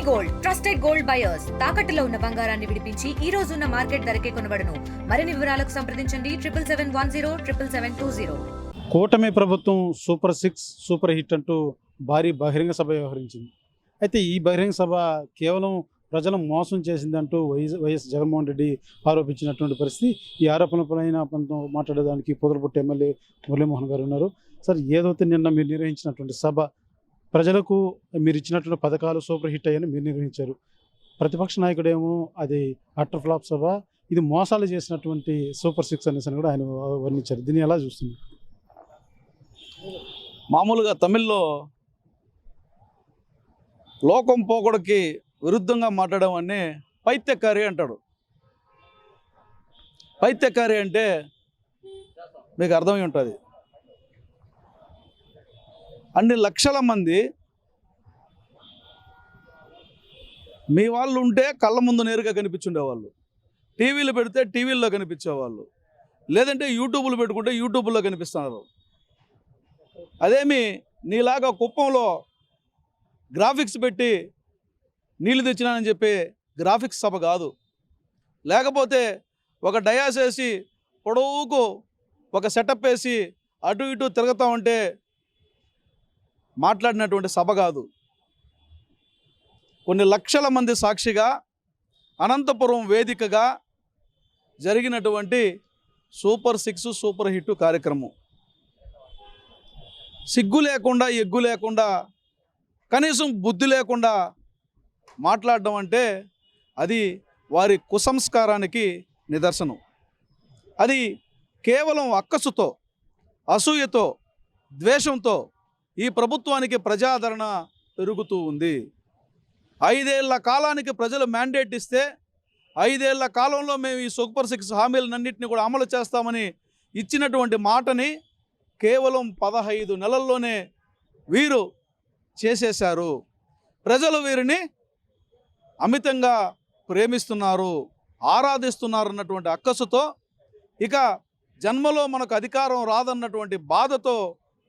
Gold trusted gold buyers తాకట్టులో ఉన్న బంగారాన్ని విడిపించి ఈ రోజు ఉన్న మార్కెట్ ధరకే కొనబడును. మరిన్ని వివరాలకు సంప్రదించండి 7771077720. కూటమి ప్రభుత్వం సూపర్ 6 సూపర్ హిట్ అంటూ భారీ బహిరంగ సభ వ్యవహరించింది. అయితే ఈ బహిరంగ సభ కేవలం ప్రజలను మోసం చేసిందంటూ వైఎస్ జగన్మోహన్ రెడ్డి ఆరోపించినటువంటి పరిస్థితి. ఈ ఆరోపణలపైన మాట్లాడడానికి పొదలపొట్టి ఎమ్మెల్యే మురళీమోహన్ గారు ఉన్నారు. సార్, ఏదైతే నిన్న మీరు నిర్వహించినటువంటి సభ ప్రజలకు మీరు ఇచ్చినటువంటి పథకాలు సూపర్ హిట్ అయ్యని మీరు నిర్వహించారు. ప్రతిపక్ష నాయకుడేమో అది అటర్ ఫ్లాప్ సభ, ఇది మోసాలు చేసినటువంటి సూపర్ 6 అనేసి కూడా ఆయన వర్ణించారు. దీన్ని ఎలా చూస్తున్నారు? మామూలుగా తమిళ్లో లోకం పోకడకి విరుద్ధంగా మాట్లాడడం అనే పైత్యకారి అంటాడు. పైత్యకారి అంటే మీకు అర్థమై ఉంటుంది. అన్ని లక్షల మంది మీ వాళ్ళు ఉంటే కళ్ళ ముందు నేరుగా కనిపించుండేవాళ్ళు, టీవీలు పెడితే టీవీల్లో కనిపించేవాళ్ళు, లేదంటే యూట్యూబ్లు పెట్టుకుంటే యూట్యూబ్లో కనిపిస్తున్నారు. అదేమి నీలాగా కుప్పంలో గ్రాఫిక్స్ పెట్టి నీళ్ళు తెచ్చినానని చెప్పి గ్రాఫిక్స్ సభ కాదు. లేకపోతే ఒక డయాస్ వేసి పొడవుకు ఒక సెటప్ వేసి అటు ఇటు తిరుగుతూ ఉంటే మాట్లాడినటువంటి సభ కాదు. కొన్ని లక్షల మంది సాక్షిగా అనంతపురం వేదికగా జరిగినటువంటి సూపర్ 6 సూపర్ హిట్ కార్యక్రమం. సిగ్గు లేకుండా ఎగ్గు లేకుండా కనీసం బుద్ధి లేకుండా మాట్లాడడం అంటే అది వారి కుసంస్కారానికి నిదర్శనం. అది కేవలం అక్కసుతో, అసూయతో, ద్వేషంతో ఈ ప్రభుత్వానికి ప్రజాదరణ పెరుగుతూ ఉంది. 5 ఏళ్ల కాలానికి ప్రజలు మ్యాండేట్ ఇస్తే 5 ఏళ్ల కాలంలో మేము ఈ సూపర్ 6 హామీలన్నింటినీ కూడా అమలు చేస్తామని ఇచ్చినటువంటి మాటని కేవలం 15 నెలల్లోనే వీరు చేసేశారు. ప్రజలు వీరిని అమితంగా ప్రేమిస్తున్నారు, ఆరాధిస్తున్నారు అన్నటువంటి అక్కసుతో, ఇక జన్మలో మనకు అధికారం రాదన్నటువంటి బాధతో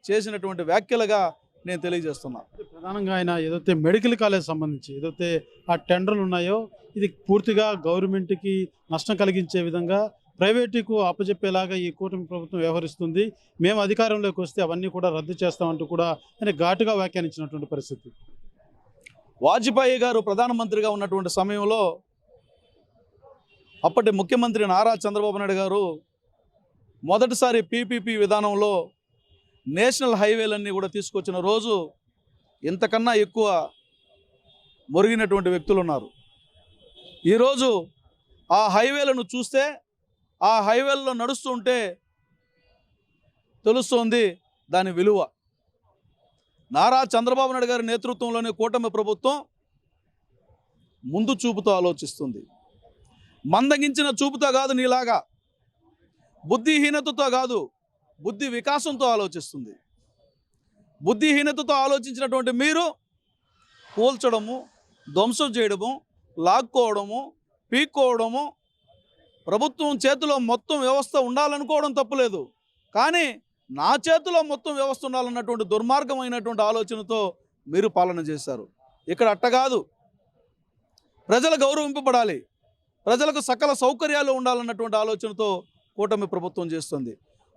చేసినటువంటి వ్యాఖ్యలుగా నేను తెలియజేస్తున్నా. ప్రధానంగా ఆయన ఏదైతే మెడికల్ కాలేజ్ సంబంధించి ఏదైతే ఆ టెండర్లు ఉన్నాయో ఇది పూర్తిగా గవర్నమెంట్కి నష్టం కలిగించే విధంగా ప్రైవేటుకు అప్పచెప్పేలాగా ఈ కూటమి ప్రభుత్వం వ్యవహరిస్తుంది, మేము అధికారంలోకి వస్తే అవన్నీ కూడా రద్దు చేస్తామంటూ కూడా ఆయన ఘాటుగా వ్యాఖ్యానించినటువంటి పరిస్థితి. వాజ్పేయి గారు ప్రధానమంత్రిగా ఉన్నటువంటి సమయంలో అప్పటి ముఖ్యమంత్రి నారా చంద్రబాబు నాయుడు గారు మొదటిసారి పీపీపీ విధానంలో నేషనల్ హైవేలన్నీ కూడా తీసుకొచ్చిన రోజు ఇంతకన్నా ఎక్కువ మురిగినటువంటి వ్యక్తులు ఉన్నారు. ఈరోజు ఆ హైవేలను చూస్తే, ఆ హైవేలలో నడుస్తుంటే తెలుస్తుంది దాని విలువ. నారా చంద్రబాబు నాయుడు గారి నేతృత్వంలోని కూటమి ప్రభుత్వం ముందు చూపుతో ఆలోచిస్తుంది. మందగించిన చూపుతో కాదు, నీలాగా బుద్ధిహీనతతో కాదు, బుద్ధి వికాసంతో ఆలోచిస్తుంది. బుద్ధిహీనతతో ఆలోచించినటువంటి మీరు కూల్చడము, ధ్వంసం చేయడము, లాక్కోవడము, పీక్కోవడము, ప్రభుత్వం చేతిలో మొత్తం వ్యవస్థ ఉండాలనుకోవడం తప్పులేదు, కానీ నా చేతిలో మొత్తం వ్యవస్థ ఉండాలన్నటువంటి దుర్మార్గమైనటువంటి ఆలోచనతో మీరు పాలన చేశారు. ఇక్కడ అట్ట కాదు, ప్రజలు గౌరవింపబడాలి, ప్రజలకు సకల సౌకర్యాలు ఉండాలన్నటువంటి ఆలోచనతో కూటమి ప్రభుత్వం చేస్తుంది.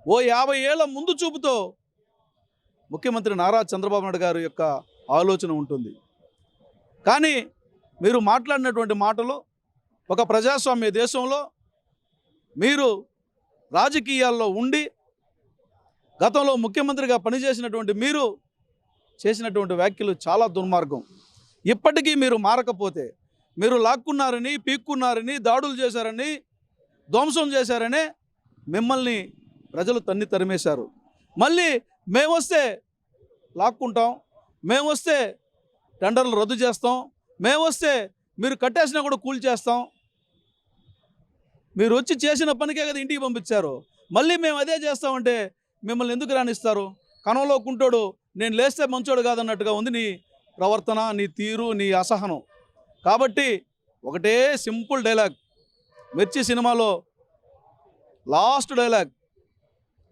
ఓ 50 ఏళ్ల ముందు చూపుతో ముఖ్యమంత్రి నారా చంద్రబాబు నాయుడు గారి యొక్క ఆలోచన ఉంటుంది. కానీ మీరు మాట్లాడినటువంటి మాటలు ఒక ప్రజాస్వామ్య దేశంలో మీరు రాజకీయాల్లో ఉండి గతంలో ముఖ్యమంత్రిగా పనిచేసినటువంటి మీరు చేసినటువంటి వ్యాఖ్యలు చాలా దుర్మార్గం. ఇప్పటికీ మీరు మారకపోతే, మీరు లాక్కున్నారని, పీక్కున్నారని, దాడులు చేశారని, ధ్వంసం చేశారని మిమ్మల్ని ప్రజలు తన్ని తరిమేశారు. మళ్ళీ మేమొస్తే లాక్కుంటాం, మేమొస్తే టెండర్లు రద్దు చేస్తాం, మేమొస్తే మీరు కట్టేసినా కూడా కూల్చేస్తాం. మీరు వచ్చి చేసిన పనికే కదా ఇంటికి పంపించారు, మళ్ళీ మేము అదే చేస్తామంటే మిమ్మల్ని ఎందుకు రాణిస్తారు? కనంలో కుంటోడు నేను లేస్తే మంచోడు కాదన్నట్టుగా ఉంది నీ ప్రవర్తన, నీ తీరు, నీ అసహనం. కాబట్టి ఒకటే సింపుల్ డైలాగ్, మిర్చి సినిమాలో లాస్ట్ డైలాగ్,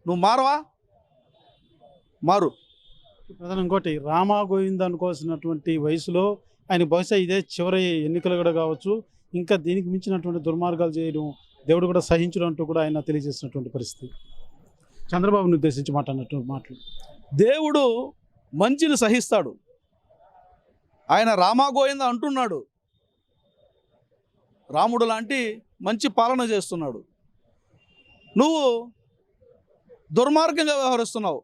నువ్వు మారవా? మారు. ప్రధాన ఇంకోటి, రామా గోవింద అనుకోవాల్సినటువంటి వయసులో ఆయన బహుశా ఇదే చివరి ఎన్నికలు కూడా కావచ్చు, ఇంకా దీనికి మించినటువంటి దుర్మార్గాలు చేయడం దేవుడు కూడా సహించడం అంటూ కూడా ఆయన తెలియజేసినటువంటి పరిస్థితి. చంద్రబాబుని ఉద్దేశించి మాట్లాడినటువంటి మాటలు. దేవుడు మంచిని సహిస్తాడు. ఆయన రామా గోవింద అంటున్నాడు. రాముడు లాంటి మంచి పాలన చేస్తున్నాడు. నువ్వు దుర్మార్గంగా వ్యవహరిస్తున్నావు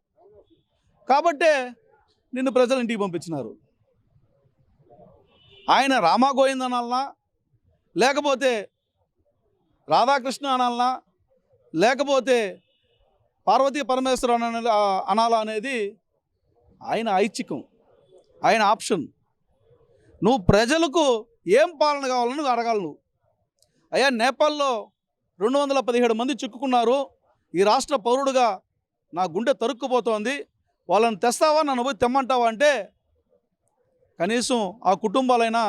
కాబట్టే నిన్ను ప్రజలు ఇంటికి పంపించినారు. ఆయన రామా గోవింద అనాలనా, లేకపోతే రాధాకృష్ణ అనాలనా, లేకపోతే పార్వతీ పరమేశ్వర అనాలా అనేది ఆయన ఐచ్ఛికం, ఆయన ఆప్షన్. నువ్వు ప్రజలకు ఏం పాలన కావాలని నువ్వు అడగాలి. నువ్వు అయ్యా నేపాల్లో 217 మంది చిక్కుకున్నారు, ఈ రాష్ట్ర పౌరుడుగా నా గుండె తరుక్కుపోతోంది, వాళ్ళని తెస్తావా, నన్ను పోయి తెమ్మంటావా అంటే కనీసం ఆ కుటుంబాలైనా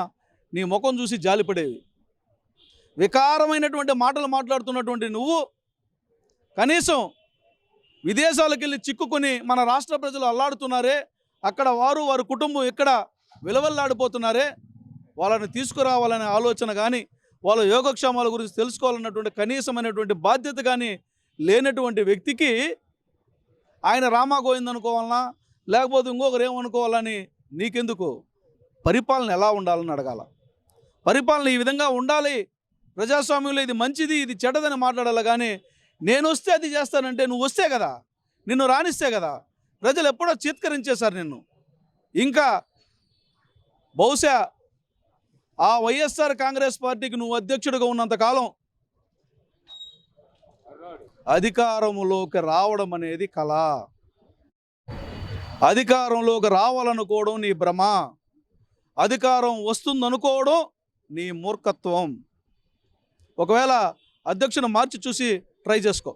నీ ముఖం చూసి జాలిపడేవి. వికారమైనటువంటి మాటలు మాట్లాడుతున్నటువంటి నువ్వు కనీసం విదేశాలకు వెళ్ళి చిక్కుకొని మన రాష్ట్ర ప్రజలు అల్లాడుతున్నారే, అక్కడ వారి కుటుంబం ఇక్కడ విలవల్లాడిపోతున్నారే, వాళ్ళని తీసుకురావాలనే ఆలోచన కానీ వాళ్ళ యోగక్షేమాల గురించి తెలుసుకోవాలన్నటువంటి కనీసమైనటువంటి బాధ్యత కానీ లేనటువంటి వ్యక్తికి ఆయన రామా గోవింద్ అనుకోవాలన్నా, లేకపోతే ఇంకొకరు ఏమనుకోవాలని నీకెందుకు? పరిపాలన ఎలా ఉండాలని అడగాల. పరిపాలన ఈ విధంగా ఉండాలి, ప్రజాస్వామ్యంలో ఇది మంచిది ఇది చెడ్డదని మాట్లాడాలి. కానీ నేను వస్తే అది చేస్తానంటే నువ్వు వస్తే కదా, నిన్ను రానిస్తే కదా. ప్రజలు ఎప్పుడో చీత్కరించేశారు నిన్ను. ఇంకా బహుశా ఆ వైఎస్ఆర్ కాంగ్రెస్ పార్టీకి నువ్వు అధ్యక్షుడిగా ఉన్నంతకాలం అధికారంలోకి రావడం అనేది కళ. అధికారంలోకి రావాలనుకోవడం నీ భ్రమ. అధికారం వస్తుందనుకోవడం నీ మూర్ఖత్వం. ఒకవేళ అధ్యక్షుని మార్చి చూసి ట్రై చేసుకో.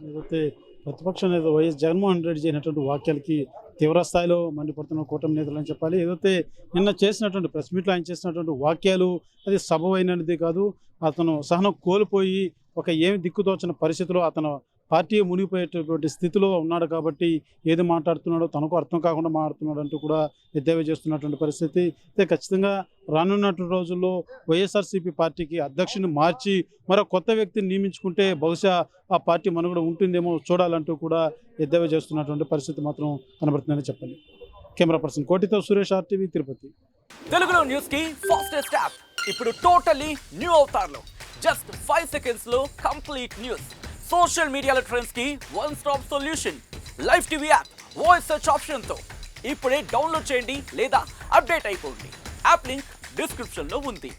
లేకపోతే ప్రతిపక్ష నేత వైఎస్ జగన్మోహన్ రెడ్డి చేసినటువంటి వాక్యాలకి తీవ్ర స్థాయిలో మండిపడుతున్న కూటమి నేతలు అని చెప్పాలి. ఏదైతే నిన్న చేసినటువంటి ప్రెస్ మీట్లో ఆయన చేసినటువంటి వాక్యాలు అది సబబైనది కాదు. అతను సహనం కోల్పోయి ఒక ఏమి దిక్కుతోచిన పరిస్థితిలో అతను పార్టీ మునిగిపోయేటటువంటి స్థితిలో ఉన్నాడు కాబట్టి ఏది మాట్లాడుతున్నాడో తనకు అర్థం కాకుండా మాట్లాడుతున్నాడు అంటూ కూడా ఎద్దేవా చేస్తున్నటువంటి పరిస్థితి. అయితే ఖచ్చితంగా రానున్నటువంటి రోజుల్లో వైఎస్ఆర్సీపీ పార్టీకి అధ్యక్షుని మార్చి మరో కొత్త వ్యక్తిని నియమించుకుంటే బహుశా ఆ పార్టీ మనుగడ ఉంటుందేమో చూడాలంటూ కూడా ఎద్దేవా చేస్తున్నటువంటి పరిస్థితి మాత్రం కనబడుతుందని చెప్పాలి. కెమెరా పర్సన్ కోటితో సురేష్, RTV, తిరుపతి. తెలుగులో న్యూస్ కి ఫాస్టెస్ట్ యాప్ ఇప్పుడు టోటల్లీ న్యూ అవతార్లో జస్ట్ 5 seconds లో కంప్లీట్ న్యూస్. సోషల్ మీడియాలో ట్రెండ్స్ కి one stop solution. Live TV app voice search option తో ఇప్పుడే డౌన్లోడ్ చేయండి లేదా అప్డేట్ అయిపోండి. యాప్ లింక్ డిస్క్రిప్షన్ లో ఉంది.